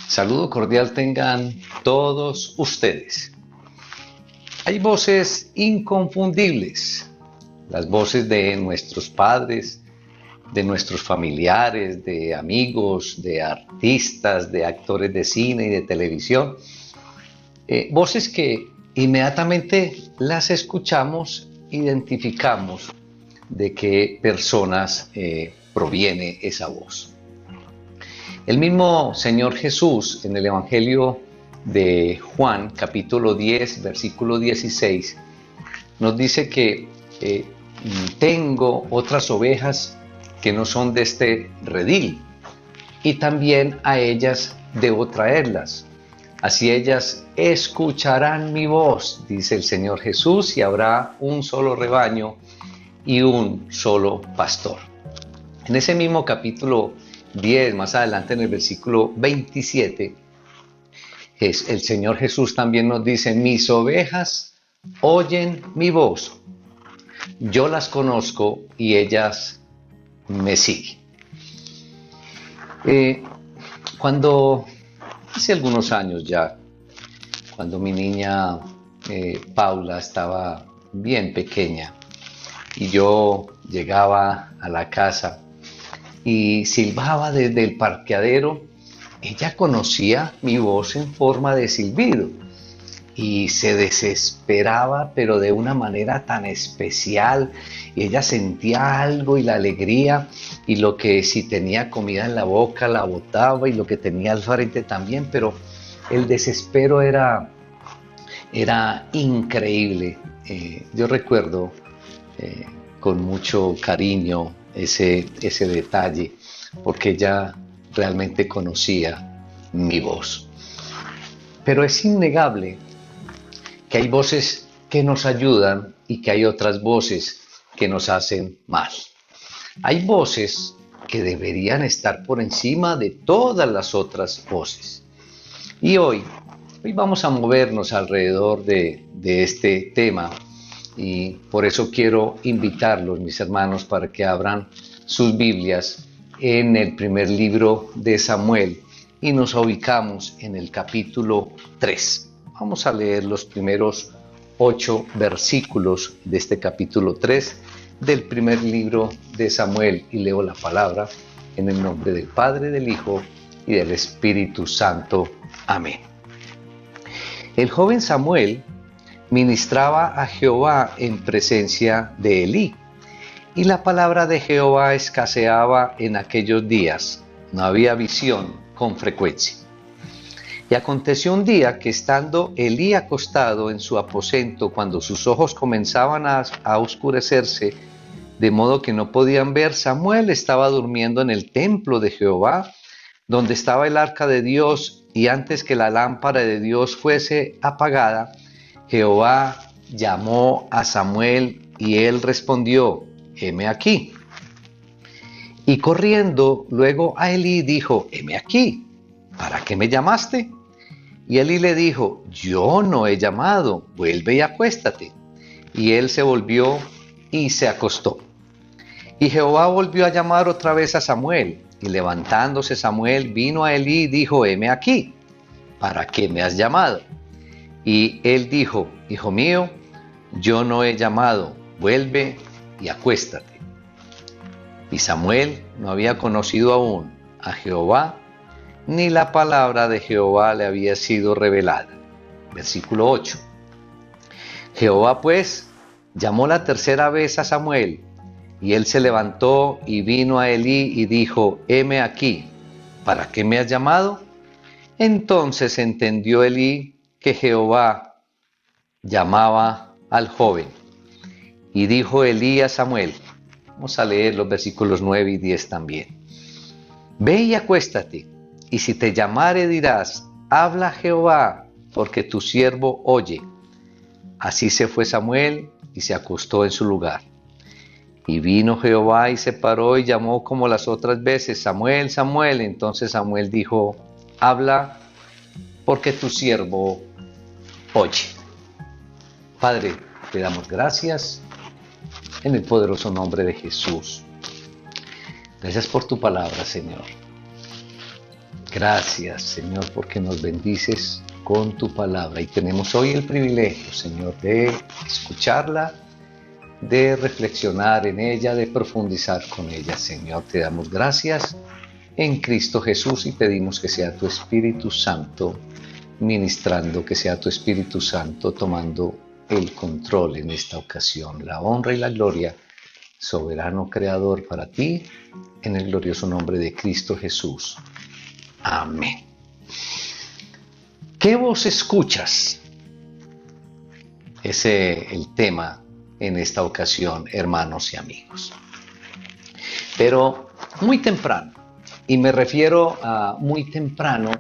Saludo cordial tengan todos ustedes. Hay voces inconfundibles, las voces de nuestros padres, de nuestros familiares, de amigos, de artistas, de actores de cine y de televisión. Voces que inmediatamente las escuchamos, identificamos de qué personas proviene esa voz. El mismo Señor Jesús en el Evangelio de Juan, capítulo 10, versículo 16, nos dice que tengo otras ovejas que no son de este redil, y también a ellas debo traerlas. Así ellas escucharán mi voz, dice el Señor Jesús, y habrá un solo rebaño y un solo pastor. En ese mismo capítulo 10, más adelante en el versículo 27, el Señor Jesús también nos dice: mis ovejas oyen mi voz, yo las conozco y ellas me siguen. Cuando hace algunos años ya, cuando mi niña Paula estaba bien pequeña y yo llegaba a la casa y silbaba desde el parqueadero, ella conocía mi voz en forma de silbido y se desesperaba, pero de una manera tan especial, y ella sentía algo y la alegría, y lo que si tenía comida en la boca la botaba, y lo que tenía al frente también, pero el desespero era increíble. Yo recuerdo con mucho cariño ese detalle, porque ella realmente conocía mi voz. Pero es innegable que hay voces que nos ayudan y que hay otras voces que nos hacen mal. Hay voces que deberían estar por encima de todas las otras voces. Y hoy vamos a movernos alrededor de este tema, y por eso quiero invitarlos, mis hermanos, para que abran sus Biblias en el primer libro de Samuel y nos ubicamos en el capítulo 3. Vamos a leer los primeros 8 versículos de este capítulo 3 del primer libro de Samuel, y leo la palabra en el nombre del Padre, del Hijo y del Espíritu Santo. Amén. El joven Samuel ministraba a Jehová en presencia de Elí, y la palabra de Jehová escaseaba en aquellos días, no había visión con frecuencia. Y aconteció un día que, estando Elí acostado en su aposento, cuando sus ojos comenzaban a oscurecerse, de modo que no podían ver, Samuel estaba durmiendo en el templo de Jehová, donde estaba el arca de Dios, y antes que la lámpara de Dios fuese apagada, Jehová llamó a Samuel, y él respondió: heme aquí. Y corriendo luego a Elí dijo: heme aquí, ¿para qué me llamaste? Y Elí le dijo: yo no he llamado, vuelve y acuéstate. Y él se volvió y se acostó. Y Jehová volvió a llamar otra vez a Samuel, y levantándose Samuel vino a Elí y dijo: heme aquí, ¿para qué me has llamado? Y él dijo: hijo mío, yo no he llamado, vuelve y acuéstate. Y Samuel no había conocido aún a Jehová, ni la palabra de Jehová le había sido revelada. Versículo 8. Jehová pues llamó la tercera vez a Samuel, y él se levantó y vino a Elí y dijo: heme aquí, ¿para qué me has llamado? Entonces entendió Elí que Jehová llamaba al joven. Y dijo Elí a Samuel, vamos a leer los versículos 9 y 10 también: ve y acuéstate, y si te llamare dirás: habla Jehová, porque tu siervo oye. Así se fue Samuel y se acostó en su lugar. Y vino Jehová y se paró y llamó como las otras veces: Samuel, Samuel. Entonces Samuel dijo: habla, porque tu siervo oye. Padre, te damos gracias en el poderoso nombre de Jesús. Gracias por tu palabra, Señor. Gracias, Señor, porque nos bendices con tu palabra y tenemos hoy el privilegio, Señor, de escucharla, de reflexionar en ella, de profundizar con ella. Señor, te damos gracias en Cristo Jesús y pedimos que sea tu Espíritu Santo ministrando, que sea tu Espíritu Santo tomando el control en esta ocasión. La honra y la gloria, soberano creador, para ti, en el glorioso nombre de Cristo Jesús. Amén. ¿Qué voz escuchas? Ese es el tema en esta ocasión, hermanos y amigos. Pero muy temprano, y me refiero a muy temprano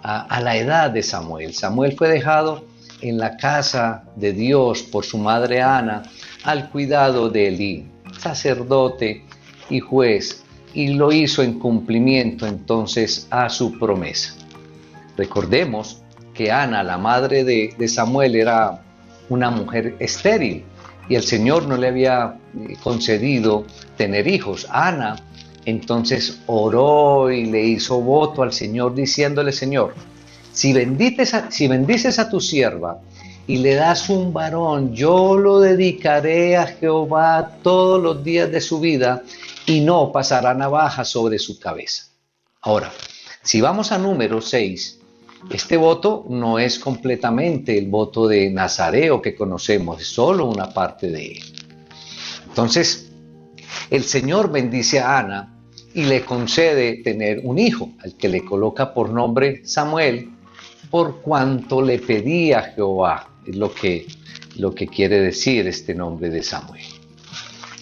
a la edad de Samuel. Samuel fue dejado en la casa de Dios por su madre Ana al cuidado de Elí, sacerdote y juez, y lo hizo en cumplimiento entonces a su promesa. Recordemos que Ana, la madre de Samuel, era una mujer estéril y el Señor no le había concedido tener hijos. Ana entonces oró y le hizo voto al Señor diciéndole: Señor, si bendices a tu sierva y le das un varón, yo lo dedicaré a Jehová todos los días de su vida y no pasará navaja sobre su cabeza. Ahora, si vamos a Números 6, este voto no es completamente el voto de Nazareo que conocemos, es solo una parte de él. Entonces, el Señor bendice a Ana y le concede tener un hijo, al que le coloca por nombre Samuel, por cuanto le pedía a Jehová, es lo que quiere decir este nombre de Samuel.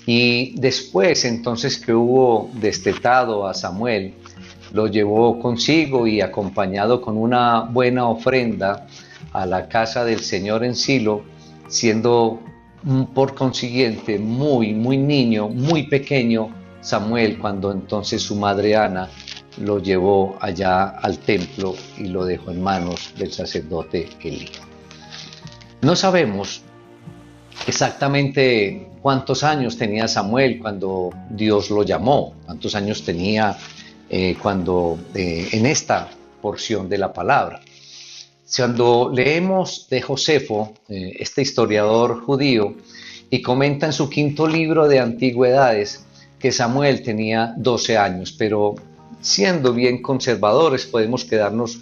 Y después, entonces, que hubo destetado a Samuel, lo llevó consigo y acompañado con una buena ofrenda a la casa del Señor en Silo, siendo por consiguiente muy niño, muy pequeño Samuel, cuando entonces su madre Ana lo llevó allá al templo y lo dejó en manos del sacerdote Elí. No sabemos exactamente cuántos años tenía Samuel cuando Dios lo llamó, cuántos años tenía en esta porción de la palabra. Cuando leemos de Josefo, este historiador judío, y comenta en su 5º libro de Antigüedades que Samuel tenía 12 años, pero siendo bien conservadores podemos quedarnos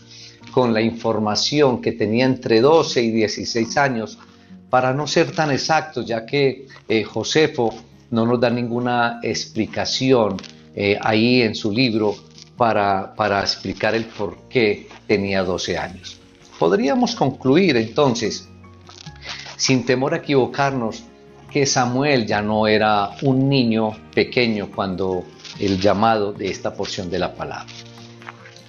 con la información que tenía entre 12 y 16 años, para no ser tan exactos, ya que Josefo no nos da ninguna explicación ahí en su libro para explicar el por qué tenía 12 años. Podríamos concluir entonces, sin temor a equivocarnos, que Samuel ya no era un niño pequeño cuando el llamado de esta porción de la palabra.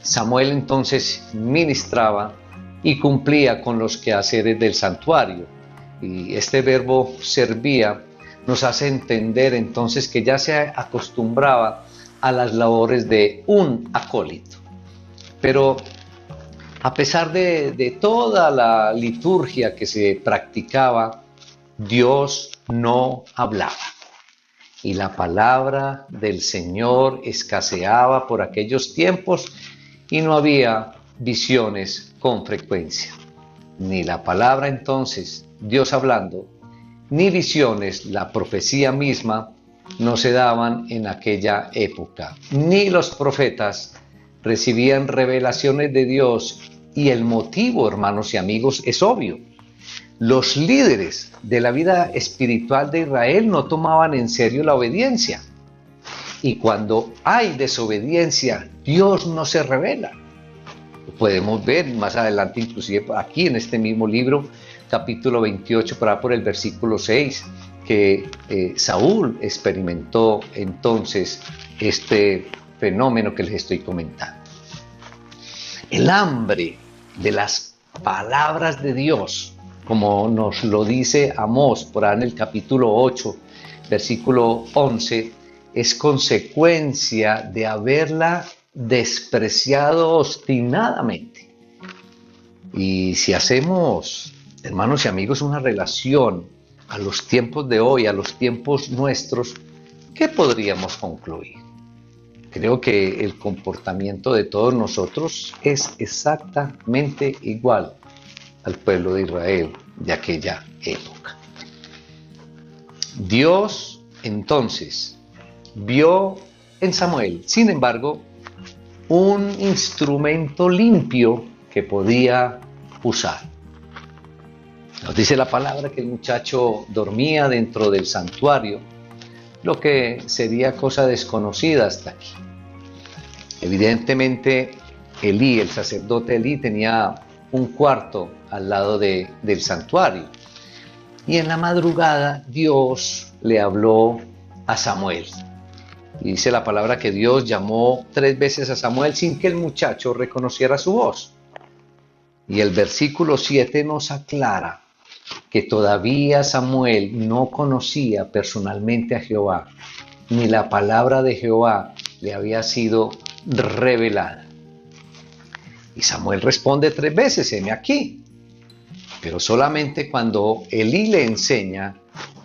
Samuel entonces ministraba y cumplía con los quehaceres del santuario. Y este verbo servía nos hace entender entonces que ya se acostumbraba a las labores de un acólito. Pero a pesar de toda la liturgia que se practicaba, Dios no hablaba. Y la palabra del Señor escaseaba por aquellos tiempos y no había visiones con frecuencia. Ni la palabra entonces, Dios hablando, ni visiones, la profecía misma, no se daban en aquella época. Ni los profetas recibían revelaciones de Dios, y el motivo, hermanos y amigos, es obvio. Los líderes de la vida espiritual de Israel no tomaban en serio la obediencia. Y cuando hay desobediencia, Dios no se revela. Podemos ver más adelante, inclusive aquí en este mismo libro, capítulo 28, por el versículo 6, que Saúl experimentó entonces este fenómeno que les estoy comentando. El hambre de las palabras de Dios, como nos lo dice Amós, por ahí en el capítulo 8, versículo 11, es consecuencia de haberla despreciado obstinadamente. Y si hacemos, hermanos y amigos, una relación a los tiempos de hoy, a los tiempos nuestros, ¿qué podríamos concluir? Creo que el comportamiento de todos nosotros es exactamente igual al pueblo de Israel de aquella época. Dios entonces vio en Samuel, sin embargo, un instrumento limpio que podía usar. Nos dice la palabra que el muchacho dormía dentro del santuario, lo que sería cosa desconocida hasta aquí. Evidentemente, Elí, el sacerdote Elí, tenía un cuarto al lado del santuario. Y en la madrugada Dios le habló a Samuel. Y dice la palabra que Dios llamó 3 veces a Samuel sin que el muchacho reconociera su voz. Y el versículo 7 nos aclara que todavía Samuel no conocía personalmente a Jehová, ni la palabra de Jehová le había sido revelada. Y Samuel responde 3 veces, heme aquí. Pero solamente cuando Elí le enseña,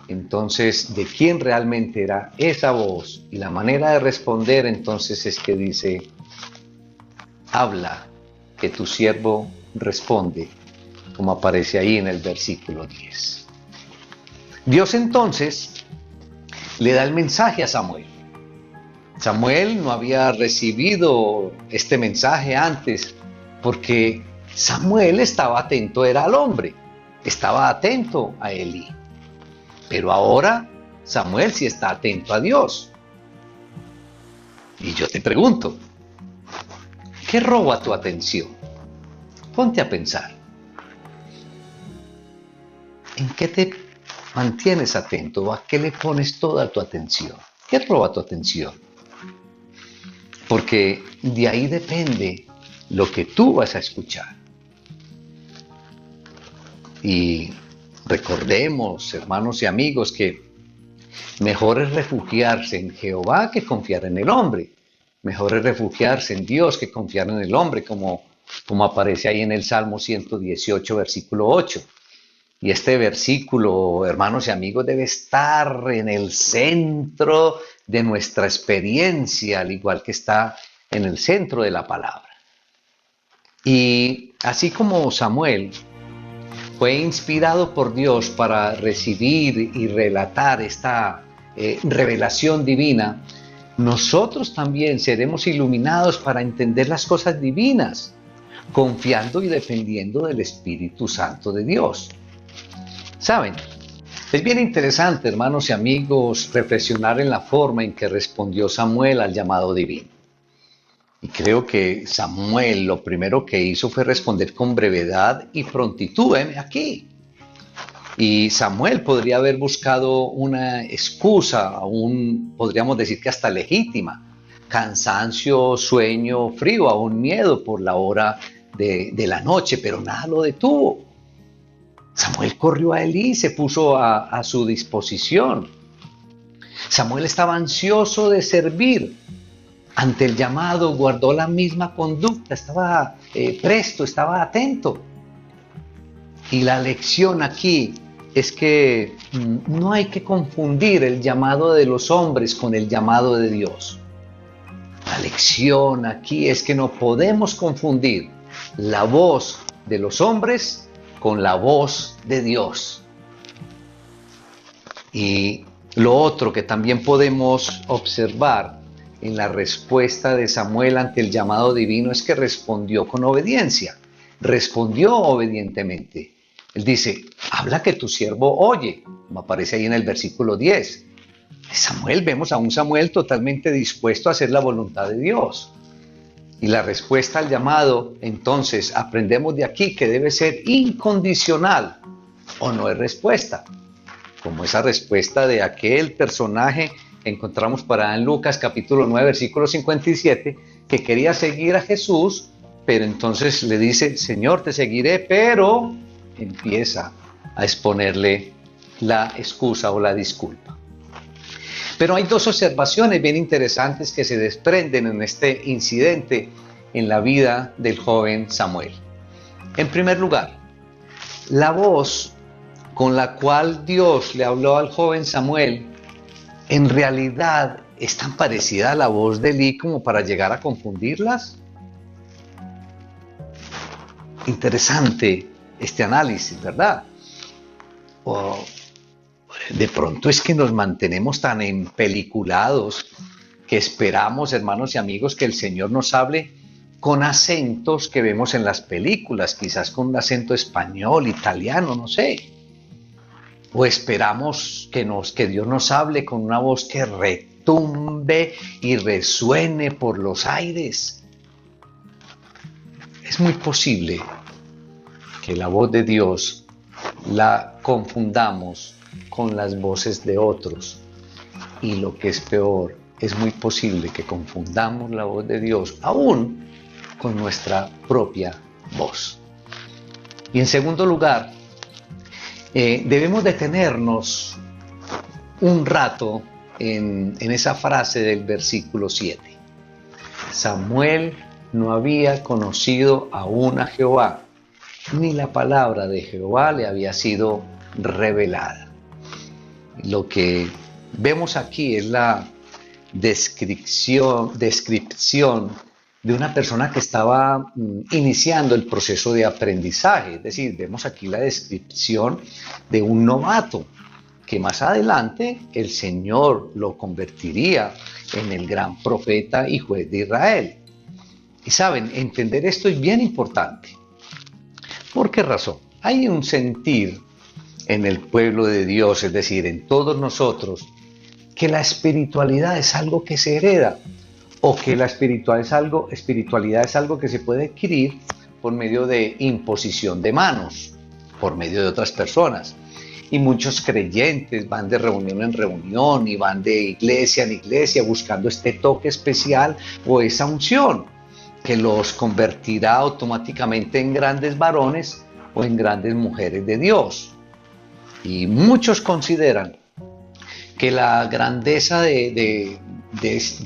entonces, de quién realmente era esa voz y la manera de responder, entonces es que dice, habla, que tu siervo responde, como aparece ahí en el versículo 10. Dios entonces le da el mensaje a Samuel. Samuel no había recibido este mensaje antes porque Samuel estaba atento, era al hombre, estaba atento a Elí. Pero ahora Samuel sí está atento a Dios. Y yo te pregunto, ¿qué roba tu atención? Ponte a pensar. ¿En qué te mantienes atento o a qué le pones toda tu atención? ¿Qué roba tu atención? Porque de ahí depende lo que tú vas a escuchar. Y recordemos, hermanos y amigos, que mejor es refugiarse en Jehová que confiar en el hombre. Mejor es refugiarse en Dios que confiar en el hombre, como aparece ahí en el Salmo 118, versículo 8. Y este versículo, hermanos y amigos, debe estar en el centro de nuestra experiencia, al igual que está en el centro de la palabra. Y así como Samuel fue inspirado por Dios para recibir y relatar esta revelación divina, nosotros también seremos iluminados para entender las cosas divinas, confiando y dependiendo del Espíritu Santo de Dios. ¿Saben? Es bien interesante, hermanos y amigos, reflexionar en la forma en que respondió Samuel al llamado divino. Y creo que Samuel lo primero que hizo fue responder con brevedad y prontitud. Aquí. Y Samuel podría haber buscado una excusa, aún podríamos decir que hasta legítima. Cansancio, sueño, frío, aún miedo por la hora de la noche, pero nada lo detuvo. Samuel corrió a Elí y se puso a su disposición. Samuel estaba ansioso de servir. Ante el llamado guardó la misma conducta, estaba presto, estaba atento. Y la lección aquí es que no hay que confundir el llamado de los hombres con el llamado de Dios. La lección aquí es que no podemos confundir la voz de los hombres con la voz de Dios. Y lo otro que también podemos observar en la respuesta de Samuel ante el llamado divino es que respondió con obediencia, respondió obedientemente. Él dice, habla que tu siervo oye, como aparece ahí en el versículo 10. Samuel, vemos a un Samuel totalmente dispuesto a hacer la voluntad de Dios. Y la respuesta al llamado, entonces, aprendemos de aquí que debe ser incondicional o no es respuesta. Como esa respuesta de aquel personaje que encontramos para en Lucas capítulo 9, versículo 57, que quería seguir a Jesús, pero entonces le dice, Señor, te seguiré, pero empieza a exponerle la excusa o la disculpa. Pero hay 2 observaciones bien interesantes que se desprenden en este incidente en la vida del joven Samuel. En primer lugar, la voz con la cual Dios le habló al joven Samuel en realidad es tan parecida a la voz de Elí como para llegar a confundirlas. Interesante este análisis, ¿verdad? O de pronto es que nos mantenemos tan empeliculados que esperamos, hermanos y amigos, que el Señor nos hable con acentos que vemos en las películas, quizás con un acento español, italiano, no sé. O esperamos que Dios nos hable con una voz que retumbe y resuene por los aires. Es muy posible que la voz de Dios la confundamos con las voces de otros. Y lo que es peor, es muy posible que confundamos la voz de Dios aún con nuestra propia voz. Y en segundo lugar, debemos detenernos un rato en esa frase del versículo 7. Samuel no había conocido aún a Jehová, ni la palabra de Jehová le había sido revelada. Lo que vemos aquí es la descripción de una persona que estaba iniciando el proceso de aprendizaje. Es decir, vemos aquí la descripción de un novato que más adelante el Señor lo convertiría en el gran profeta y juez de Israel. Y saben, entender esto es bien importante. ¿Por qué razón? Hay un sentir en el pueblo de Dios, es decir, en todos nosotros, que la espiritualidad es algo que se hereda, o que la espiritualidad es algo que se puede adquirir por medio de imposición de manos, por medio de otras personas. Y muchos creyentes van de reunión en reunión y van de iglesia en iglesia buscando este toque especial o esa unción que los convertirá automáticamente en grandes varones o en grandes mujeres de Dios. Y muchos consideran que la grandeza de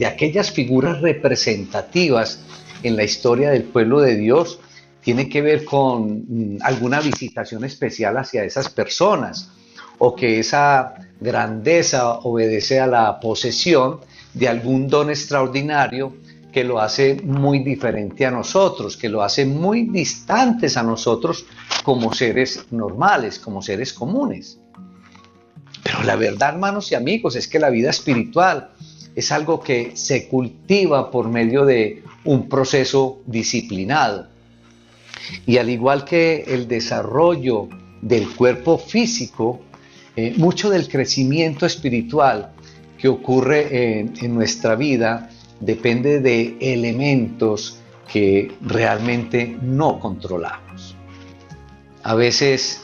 aquellas figuras representativas en la historia del pueblo de Dios tiene que ver con alguna visitación especial hacia esas personas, o que esa grandeza obedece a la posesión de algún don extraordinario que lo hace muy diferente a nosotros, que lo hace muy distantes a nosotros como seres normales, como seres comunes. Pero la verdad, hermanos y amigos, es que la vida espiritual es algo que se cultiva por medio de un proceso disciplinado. Y al igual que el desarrollo del cuerpo físico, mucho del crecimiento espiritual que ocurre en nuestra vida depende de elementos que realmente no controlamos. A veces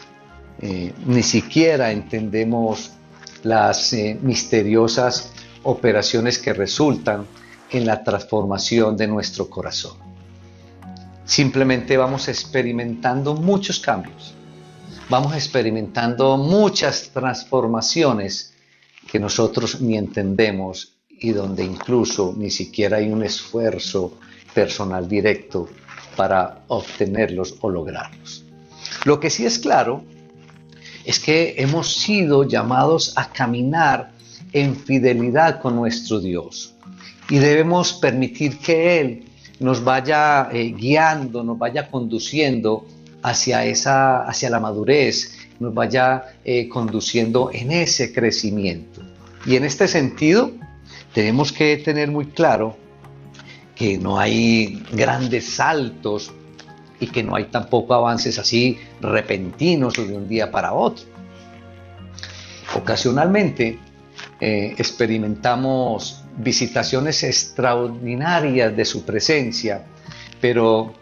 ni siquiera entendemos las misteriosas operaciones que resultan en la transformación de nuestro corazón. Simplemente vamos experimentando muchos cambios, vamos experimentando muchas transformaciones que nosotros ni entendemos y donde incluso ni siquiera hay un esfuerzo personal directo para obtenerlos o lograrlos. Lo que sí es claro es que hemos sido llamados a caminar en fidelidad con nuestro Dios y debemos permitir que Él nos vaya guiando, nos vaya conduciendo hacia la madurez, nos vaya conduciendo en ese crecimiento. Y en este sentido tenemos que tener muy claro que no hay grandes saltos y que no hay tampoco avances así repentinos o de un día para otro. Ocasionalmente experimentamos visitaciones extraordinarias de su presencia, pero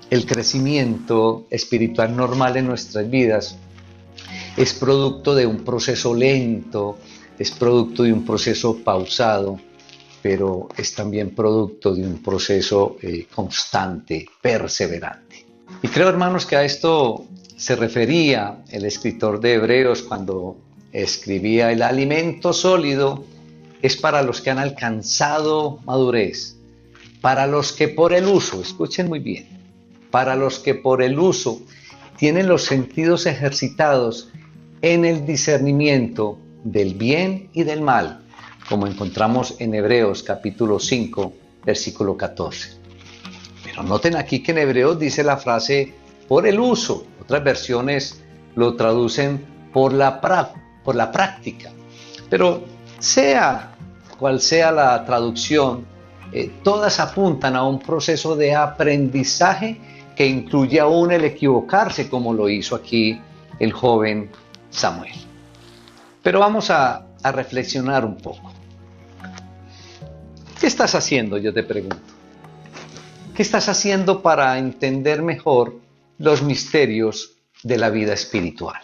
el crecimiento espiritual normal en nuestras vidas es producto de un proceso lento, es producto de un proceso pausado, pero es también producto de un proceso constante, perseverante. Y creo, hermanos, que a esto se refería el escritor de Hebreos cuando escribía: el alimento sólido es para los que han alcanzado madurez, para los que por el uso, escuchen muy bien, para los que por el uso tienen los sentidos ejercitados en el discernimiento del bien y del mal, como encontramos en Hebreos capítulo 5, versículo 14. Pero noten aquí que en Hebreos dice la frase por el uso. Otras versiones lo traducen por la práctica. Pero sea cual sea la traducción, todas apuntan a un proceso de aprendizaje que incluye aún el equivocarse, como lo hizo aquí el joven Samuel. Pero vamos a reflexionar un poco. ¿Qué estás haciendo? Yo te pregunto. ¿Qué estás haciendo para entender mejor los misterios de la vida espiritual?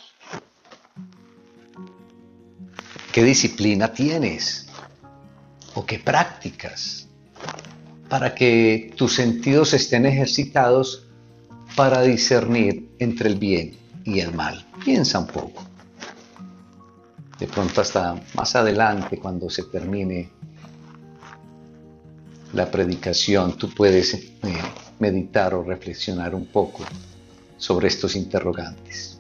¿Qué disciplina tienes? ¿O qué prácticas? Para que tus sentidos estén ejercitados para discernir entre el bien y el mal. Piensa un poco. De pronto hasta más adelante, cuando se termine la predicación, tú puedes meditar o reflexionar un poco sobre estos interrogantes.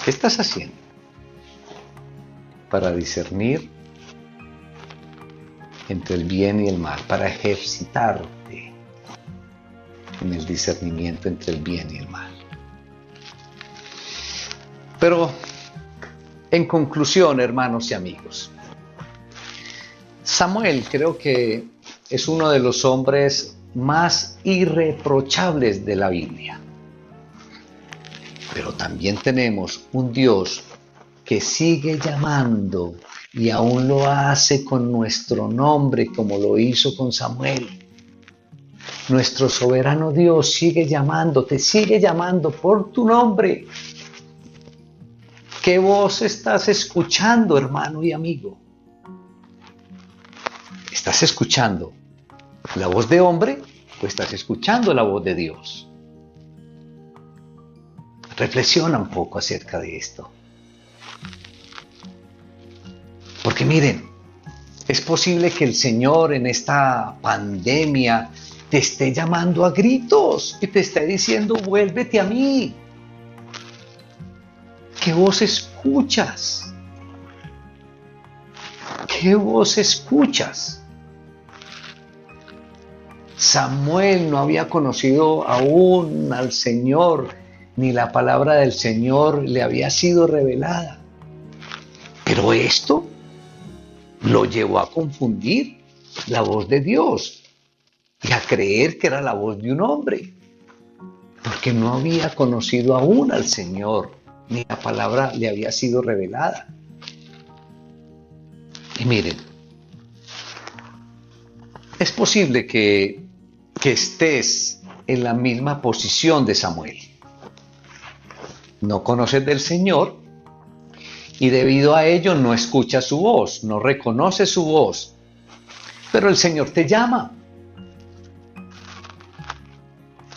¿Qué estás haciendo para discernir entre el bien y el mal, para ejercitarte en el discernimiento entre el bien y el mal? Pero, en conclusión, hermanos y amigos, Samuel creo que es uno de los hombres más irreprochables de la Biblia. Pero también tenemos un Dios que sigue llamando y aún lo hace con nuestro nombre, como lo hizo con Samuel. Nuestro soberano Dios sigue llamándote, sigue llamando por tu nombre. ¿Qué voz estás escuchando, hermano y amigo? ¿Estás escuchando la voz de hombre o estás escuchando la voz de Dios? Reflexiona un poco acerca de esto. Porque miren, es posible que el Señor en esta pandemia te esté llamando a gritos y te esté diciendo, vuélvete a mí. ¿Qué voz escuchas? ¿Qué voz escuchas? Samuel no había conocido aún al Señor, ni la palabra del Señor le había sido revelada. Pero esto lo llevó a confundir la voz de Dios y a creer que era la voz de un hombre, porque no había conocido aún al Señor, ni la palabra le había sido revelada. Y miren, es posible que estés en la misma posición de Samuel. No conoces del Señor y debido a ello no escuchas su voz, no reconoces su voz. Pero el Señor te llama.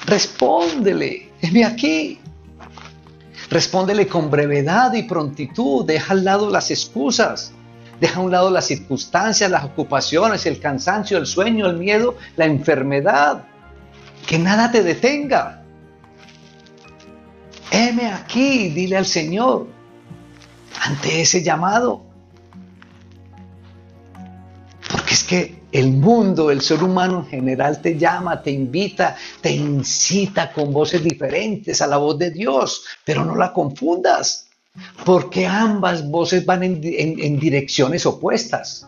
Respóndele, heme aquí. Respóndele con brevedad y prontitud. Deja al lado las excusas. Deja a un lado las circunstancias, las ocupaciones, el cansancio, el sueño, el miedo, la enfermedad. Que nada te detenga. Heme aquí, dile al Señor ante ese llamado. Porque es que el mundo, el ser humano en general te llama, te invita, te incita con voces diferentes a la voz de Dios, pero no la confundas, porque ambas voces van en direcciones opuestas.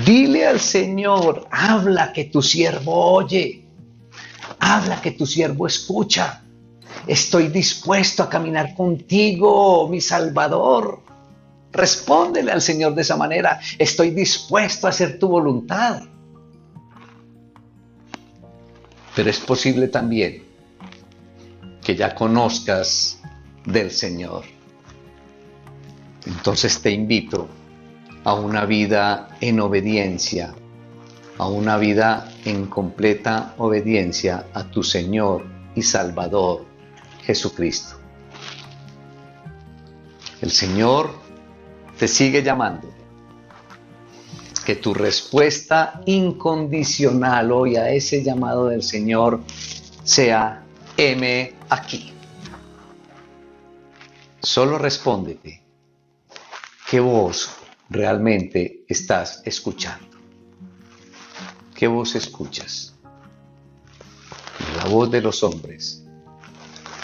Dile al Señor, habla que tu siervo oye, habla que tu siervo escucha. Estoy dispuesto a caminar contigo, mi Salvador. Respóndele al Señor de esa manera. Estoy dispuesto a hacer tu voluntad. Pero es posible también que ya conozcas del Señor. Entonces te invito a una vida en obediencia, a una vida en completa obediencia a tu Señor y Salvador, Jesucristo. El Señor te sigue llamando. Que tu respuesta incondicional hoy a ese llamado del Señor sea: heme aquí. Solo respóndete. ¿Qué voz realmente estás escuchando. ¿Qué voz escuchas? ¿La voz de los hombres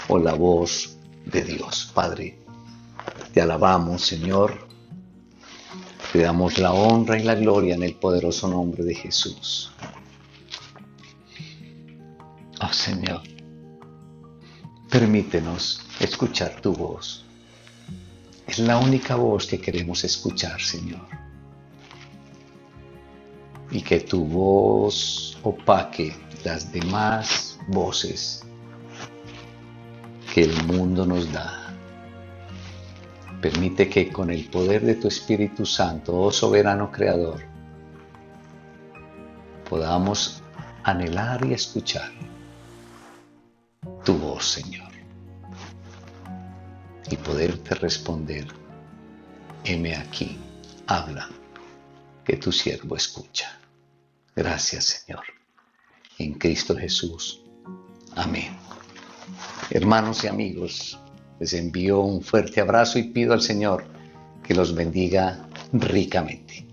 o la voz de Dios? Padre, te alabamos, Señor. Te damos la honra y la gloria en el poderoso nombre de Jesús. Oh, Señor, permítenos escuchar tu voz. Es la única voz que queremos escuchar, Señor. Y que tu voz opaque las demás voces que el mundo nos da. Permite que con el poder de tu Espíritu Santo, oh soberano Creador, podamos anhelar y escuchar tu voz, Señor, y poderte responder: heme aquí, habla, que tu siervo escucha. Gracias, Señor, en Cristo Jesús. Amén. Hermanos y amigos, les envío un fuerte abrazo y pido al Señor que los bendiga ricamente.